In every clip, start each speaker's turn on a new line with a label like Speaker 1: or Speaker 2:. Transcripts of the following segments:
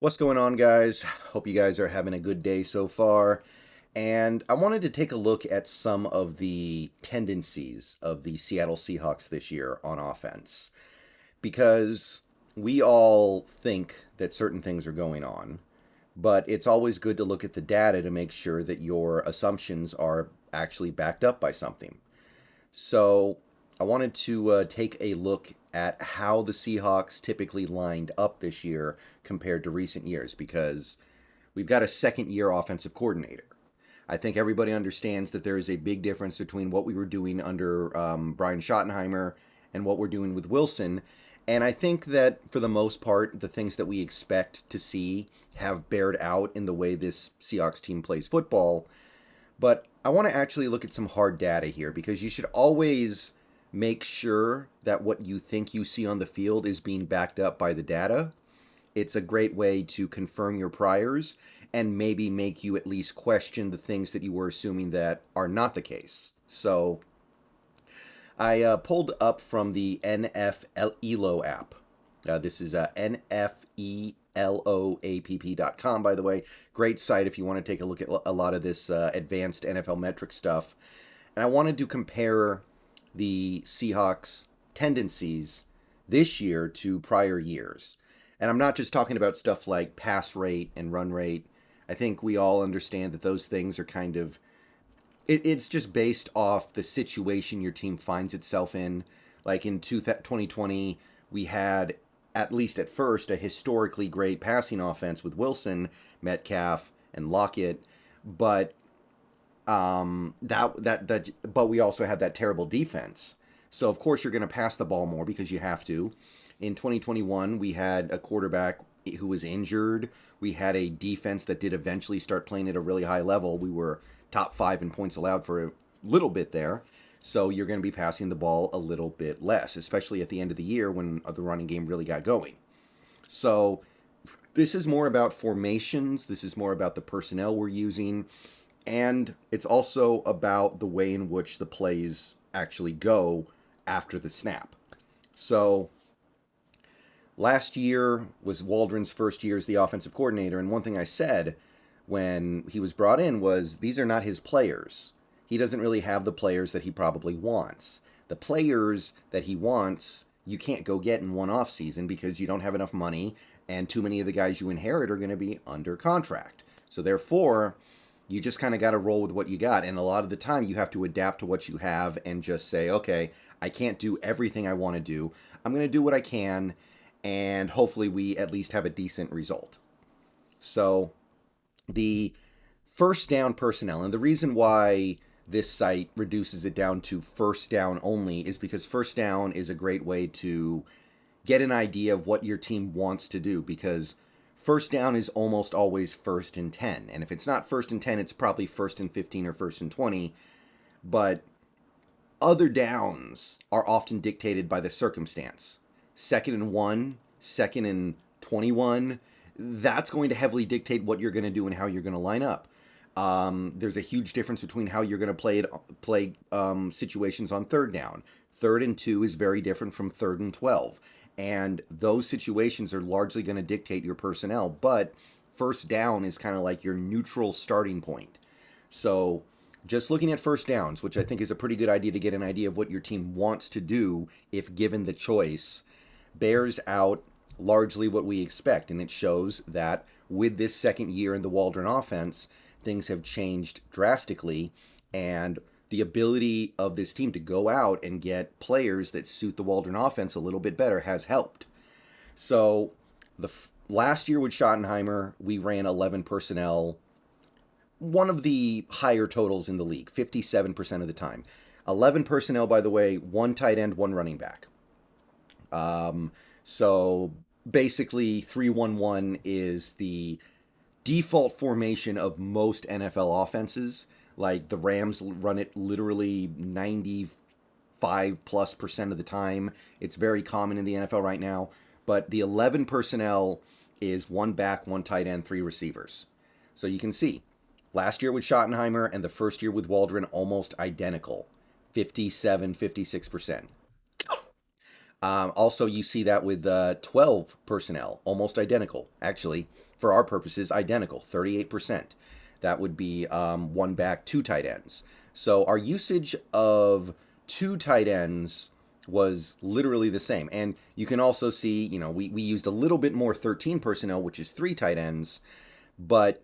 Speaker 1: What's going on, guys? Hope you guys are having a good day so far. And I wanted to take a look at some of the tendencies of the Seattle Seahawks this year on offense. Because we all think that certain things are going on, but it's always good to look at the data to make sure that your assumptions are actually backed up by something. So I wanted to take a look at how the Seahawks typically lined up this year compared to recent years because we've got a second year offensive coordinator. I think everybody understands that there is a big difference between what we were doing under Brian Schottenheimer and what we're doing with Wilson. And I think that for the most part, the things that we expect to see have bared out in the way this Seahawks team plays football. But I want to actually look at some hard data here because you should always make sure that what you think you see on the field is being backed up by the data. It's a great way to confirm your priors and maybe make you at least question the things that you were assuming that are not the case. So I pulled up from the NFELO app. This is NFELOAPP.com, by the way. Great site if you want to take a look at a lot of this advanced NFL metric stuff. And I wanted to compare the Seahawks' tendencies this year to prior years. And I'm not just talking about stuff like pass rate and run rate. I think we all understand that those things are kind of, it's just based off the situation your team finds itself in. Like in 2020, we had, at least at first, a historically great passing offense with Wilson, Metcalf, and Lockett. But but we also had that terrible defense. So of course you're going to pass the ball more because you have to. In 2021, we had a quarterback who was injured. We had a defense that did eventually start playing at a really high level. We were top 5 in points allowed for a little bit there. So you're going to be passing the ball a little bit less, especially at the end of the year when the running game really got going. So this is more about formations. This is more about the personnel we're using. And it's also about the way in which the plays actually go after the snap. So last year was Waldron's first year as the offensive coordinator. And one thing I said when he was brought in was these are not his players. He doesn't really have the players that he probably wants. The players that he wants, you can't go get in one off season because you don't have enough money and too many of the guys you inherit are going to be under contract. So therefore, you just kind of got to roll with what you got. And a lot of the time you have to adapt to what you have and just say, okay, I can't do everything I want to do. I'm going to do what I can. And hopefully we at least have a decent result. So the first down personnel, and the reason why this site reduces it down to first down only is because first down is a great way to get an idea of what your team wants to do, because first down is almost always first and 10. And if it's not first and 10, it's probably first and 15 or first and 20. But other downs are often dictated by the circumstance. Second and 1, second and 21, that's going to heavily dictate what you're going to do and how you're going to line up. There's a huge difference between how you're going to play situations on third down. Third and 2 is very different from third and 12. And those situations are largely going to dictate your personnel. But first down is kind of like your neutral starting point. So just looking at first downs, which I think is a pretty good idea to get an idea of what your team wants to do if given the choice, bears out largely what we expect. And it shows that with this second year in the Waldron offense, things have changed drastically. And the ability of this team to go out and get players that suit the Waldron offense a little bit better has helped. So last year with Schottenheimer, we ran 11 personnel, one of the higher totals in the league, 57% of the time. 11 personnel, by the way, 1 tight end, 1 running back. So basically 3-1-1 is the default formation of most NFL offenses. Like the Rams run it literally 95+% of the time. It's very common in the NFL right now. But the 11 personnel is 1 back, 1 tight end, 3 receivers. So you can see last year with Schottenheimer and the first year with Waldron almost identical, 57, 56%. Also, you see that with 12 personnel, almost identical. Actually, for our purposes, identical, 38%. That would be one back, two tight ends. So our usage of two tight ends was literally the same. And you can also see, we used a little bit more 13 personnel, which is three tight ends, but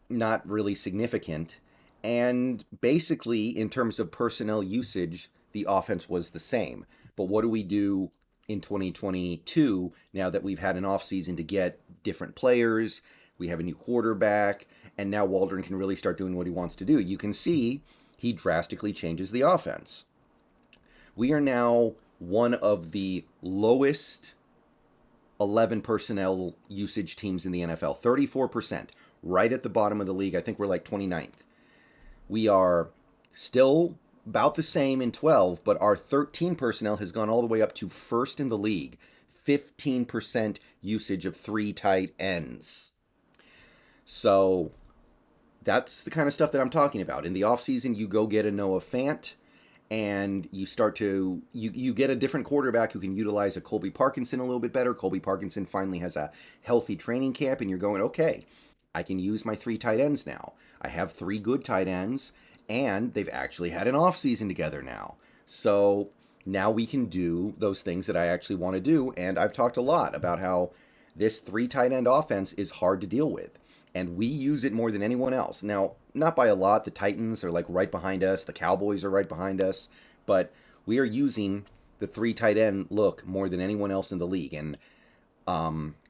Speaker 1: not really significant. And basically, in terms of personnel usage, the offense was the same. But what do we do in 2022 now that we've had an offseason to get different players? We have a new quarterback, and now Waldron can really start doing what he wants to do. You can see he drastically changes the offense. We are now one of the lowest 11 personnel usage teams in the NFL, 34%, right at the bottom of the league. I think we're like 29th. We are still about the same in 12, but our 13 personnel has gone all the way up to first in the league, 15% usage of three tight ends. So that's the kind of stuff that I'm talking about. In the offseason, you go get a Noah Fant, and you start to, you get a different quarterback who can utilize a Colby Parkinson a little bit better. Colby Parkinson finally has a healthy training camp, and you're going, okay, I can use my three tight ends now. I have three good tight ends, and they've actually had an offseason together now. So now we can do those things that I actually want to do, and I've talked a lot about how this three tight end offense is hard to deal with, and we use it more than anyone else. Now, not by a lot. The Titans are like right behind us. The Cowboys are right behind us. But we are using the three tight end look more than anyone else in the league. And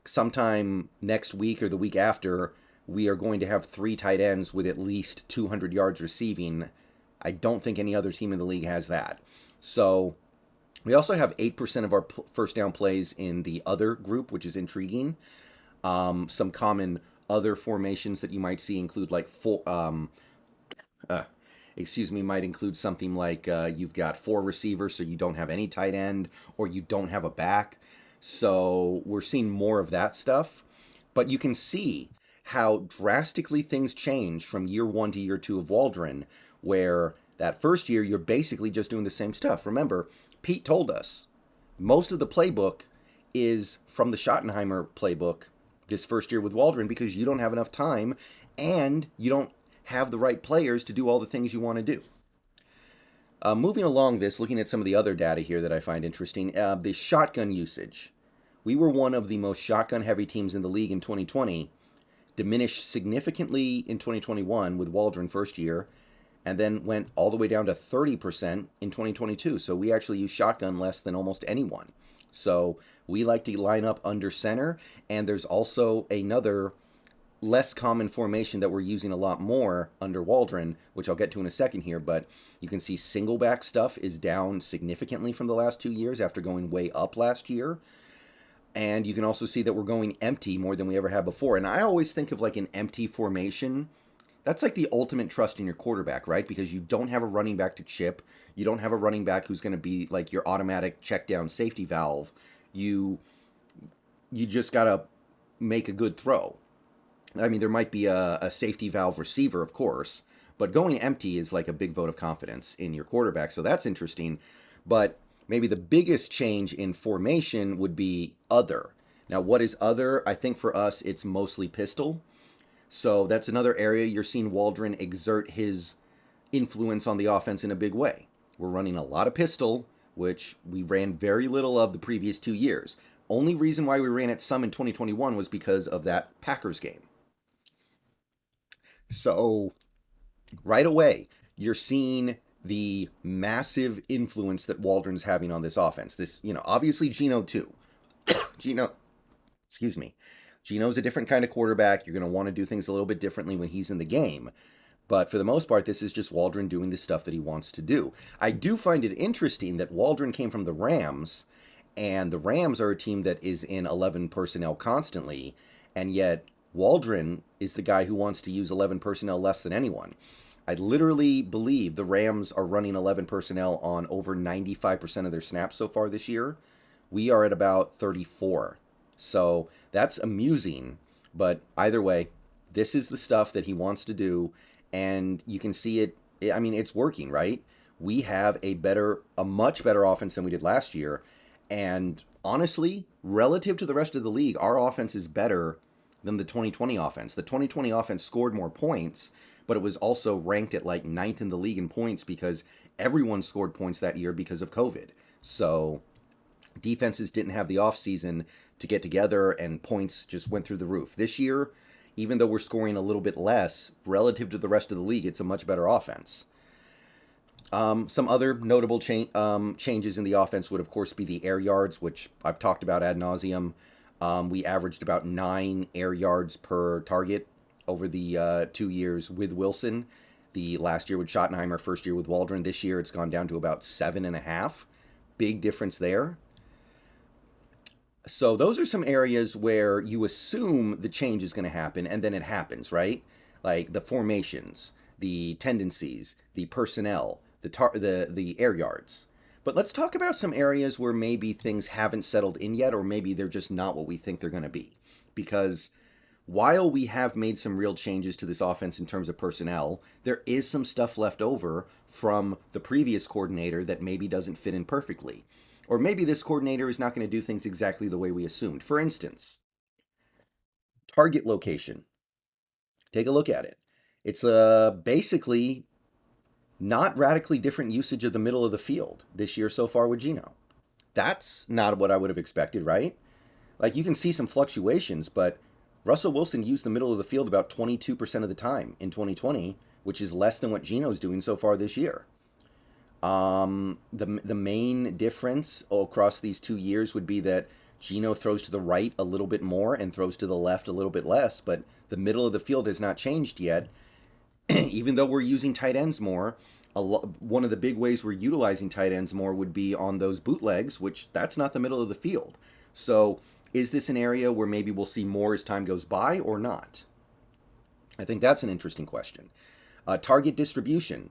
Speaker 1: sometime next week or the week after, we are going to have three tight ends with at least 200 yards receiving. I don't think any other team in the league has that. So we also have 8% of our first down plays in the other group, which is intriguing. Some common other formations that you might see include like might include something like you've got four receivers, so you don't have any tight end, or you don't have a back. So we're seeing more of that stuff. But you can see how drastically things change from year one to year two of Waldron, where that first year you're basically just doing the same stuff. Remember, Pete told us most of the playbook is from the Schottenheimer playbook this first year with Waldron, because you don't have enough time and you don't have the right players to do all the things you want to do. Moving along this, looking at some of the other data here that I find interesting, the shotgun usage. We were one of the most shotgun-heavy teams in the league in 2020, diminished significantly in 2021 with Waldron first year, and then went all the way down to 30% in 2022. So we actually use shotgun less than almost anyone. So we like to line up under center, and there's also another less common formation that we're using a lot more under Waldron, which I'll get to in a second here, but you can see single back stuff is down significantly from the last 2 years after going way up last year. And you can also see that we're going empty more than we ever have before. And I always think of like an empty formation. That's like the ultimate trust in your quarterback, right? Because you don't have a running back to chip. You don't have a running back who's going to be like your automatic check down safety valve. You just got to make a good throw. I mean, there might be a safety valve receiver, of course, but going empty is like a big vote of confidence in your quarterback. So that's interesting. But maybe the biggest change in formation would be other. Now, what is other? I think for us, it's mostly pistol. So that's another area you're seeing Waldron exert his influence on the offense in a big way. We're running a lot of pistol, which we ran very little of the previous 2 years. Only reason why we ran it some in 2021 was because of that Packers game. So right away, you're seeing the massive influence that Waldron's having on this offense. This, obviously Geno too. Geno's a different kind of quarterback. You're going to want to do things a little bit differently when he's in the game. But for the most part, this is just Waldron doing the stuff that he wants to do. I do find it interesting that Waldron came from the Rams, and the Rams are a team that is in 11 personnel constantly, and yet Waldron is the guy who wants to use 11 personnel less than anyone. I literally believe the Rams are running 11 personnel on over 95% of their snaps so far this year. We are at about 34. So that's amusing, but either way, this is the stuff that he wants to do, and you can see it. I mean, it's working, right? We have a much better offense than we did last year, And honestly, relative to the rest of the league, our offense is better than the 2020 offense. The 2020 offense scored more points, but it was also ranked at like ninth in the league in points because everyone scored points that year because of COVID. So defenses didn't have the offseason to get together and points just went through the roof. This year, even though we're scoring a little bit less relative to the rest of the league, it's a much better offense. Some other notable changes in the offense would, of course, be the air yards, which I've talked about ad nauseum. We averaged about 9 air yards per target over the 2 years with Wilson. The last year with Schottenheimer, first year with Waldron. This year it's gone down to about 7.5. Big difference there. So those are some areas where you assume the change is going to happen, and then it happens, right? Like the formations, the tendencies, the personnel, the air yards. But let's talk about some areas where maybe things haven't settled in yet, or maybe they're just not what we think they're going to be. Because while we have made some real changes to this offense in terms of personnel, there is some stuff left over from the previous coordinator that maybe doesn't fit in perfectly. Or maybe this coordinator is not going to do things exactly the way we assumed. For instance, target location. Take a look at it. It's basically not radically different usage of the middle of the field this year so far with Geno. That's not what I would have expected, right? Like, you can see some fluctuations, but Russell Wilson used the middle of the field about 22% of the time in 2020, which is less than what Geno's doing so far this year. The main difference across these 2 years would be that Geno throws to the right a little bit more and throws to the left a little bit less, but the middle of the field has not changed yet. Even though we're using tight ends more, one of the big ways we're utilizing tight ends more would be on those bootlegs, which that's not the middle of the field. So is this an area where maybe we'll see more as time goes by or not? I think that's an interesting question. Target distribution.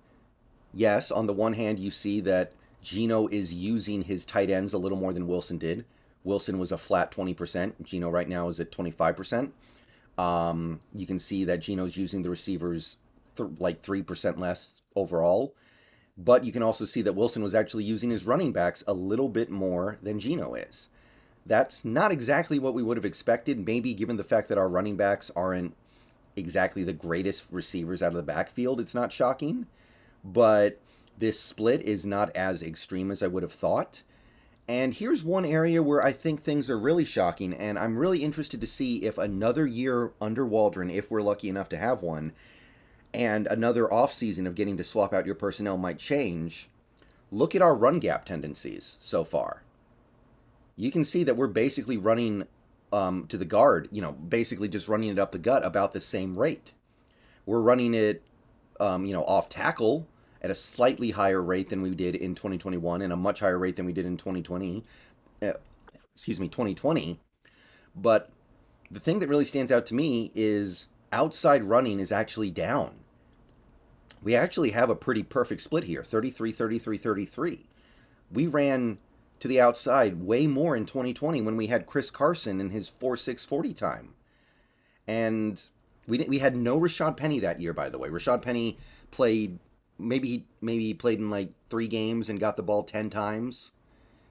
Speaker 1: Yes, on the one hand, you see that Geno is using his tight ends a little more than Wilson did. Wilson was a flat 20%. Geno right now is at 25%. You can see that Geno's using the receivers like 3% less overall. But you can also see that Wilson was actually using his running backs a little bit more than Geno is. That's not exactly what we would have expected, maybe given the fact that our running backs aren't exactly the greatest receivers out of the backfield. It's not shocking. But this split is not as extreme as I would have thought. And here's one area where I think things are really shocking, and I'm really interested to see if another year under Waldron, if we're lucky enough to have one, and another offseason of getting to swap out your personnel might change. Look at our run gap tendencies so far. You can see that we're basically running to the guard, basically just running it up the gut about the same rate. We're running it off tackle at a slightly higher rate than we did in 2021 and a much higher rate than we did in 2020. But the thing that really stands out to me is outside running is actually down. We actually have a pretty perfect split here, 33, 33, 33. We ran to the outside way more in 2020 when we had Chris Carson in his 4.640 time. And we had no Rashad Penny that year, by the way. Rashad Penny played, maybe he played in like 3 games and got the ball 10 times.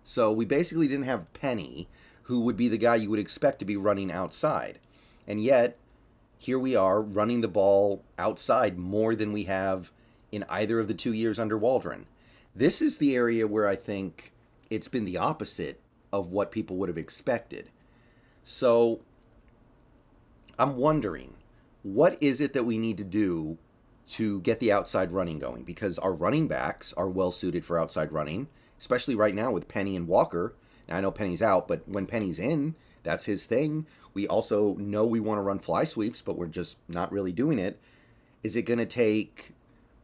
Speaker 1: So we basically didn't have Penny, who would be the guy you would expect to be running outside. And yet, here we are running the ball outside more than we have in either of the 2 years under Waldron. This is the area where I think it's been the opposite of what people would have expected. So I'm wondering, what is it that we need to do to get the outside running going? Because our running backs are well suited for outside running, especially right now with Penny and Walker. Now, I know Penny's out, but when Penny's in, that's his thing. We also know we want to run fly sweeps, but we're just not really doing it. Is it going to take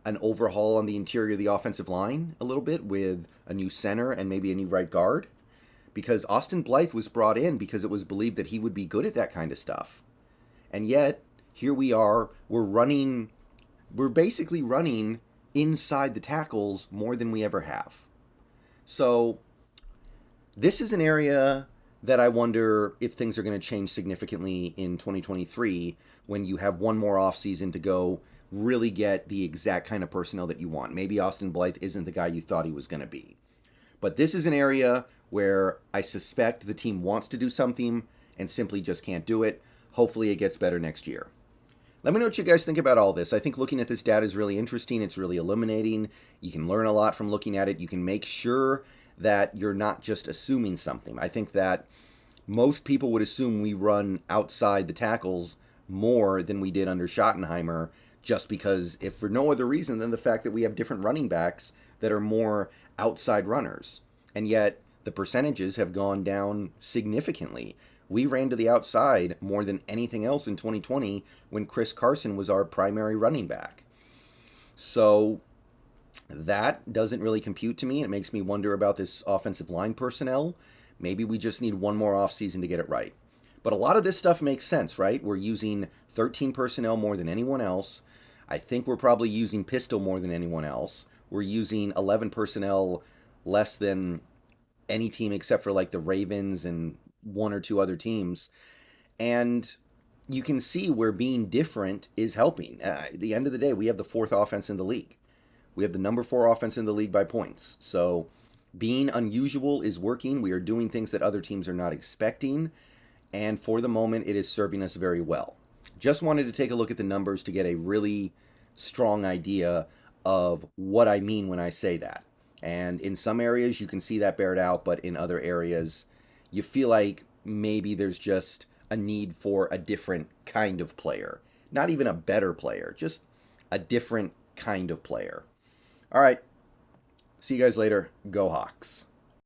Speaker 1: an overhaul on the interior of the offensive line a little bit with a new center and maybe a new right guard? Because Austin Blythe was brought in because it was believed that he would be good at that kind of stuff. And yet, here we are, we're basically running inside the tackles more than we ever have. So this is an area that I wonder if things are going to change significantly in 2023 when you have one more offseason to go really get the exact kind of personnel that you want. Maybe Austin Blythe isn't the guy you thought he was going to be. But this is an area where I suspect the team wants to do something and simply just can't do it. Hopefully it gets better next year. Let me know what you guys think about all this. I think looking at this data is really interesting. It's really illuminating. You can learn a lot from looking at it. You can make sure that you're not just assuming something. I think that most people would assume we run outside the tackles more than we did under Schottenheimer, just because, if for no other reason than the fact that we have different running backs that are more outside runners. And yet the percentages have gone down significantly. We ran to the outside more than anything else in 2020 when Chris Carson was our primary running back. So that doesn't really compute to me. It makes me wonder about this offensive line personnel. Maybe we just need one more offseason to get it right. But a lot of this stuff makes sense, right? We're using 13 personnel more than anyone else. I think we're probably using pistol more than anyone else. We're using 11 personnel less than any team except for like the Ravens and one or two other teams. And you can see where being different is helping. At the end of the day, we have the 4th offense in the league. We have the number 4 offense in the league by points. So being unusual is working. We are doing things that other teams are not expecting. And for the moment, it is serving us very well. Just wanted to take a look at the numbers to get a really strong idea of what I mean when I say that. And in some areas, you can see that bared out, but in other areas, you feel like maybe there's just a need for a different kind of player. Not even a better player, just a different kind of player. All right. See you guys later. Go Hawks.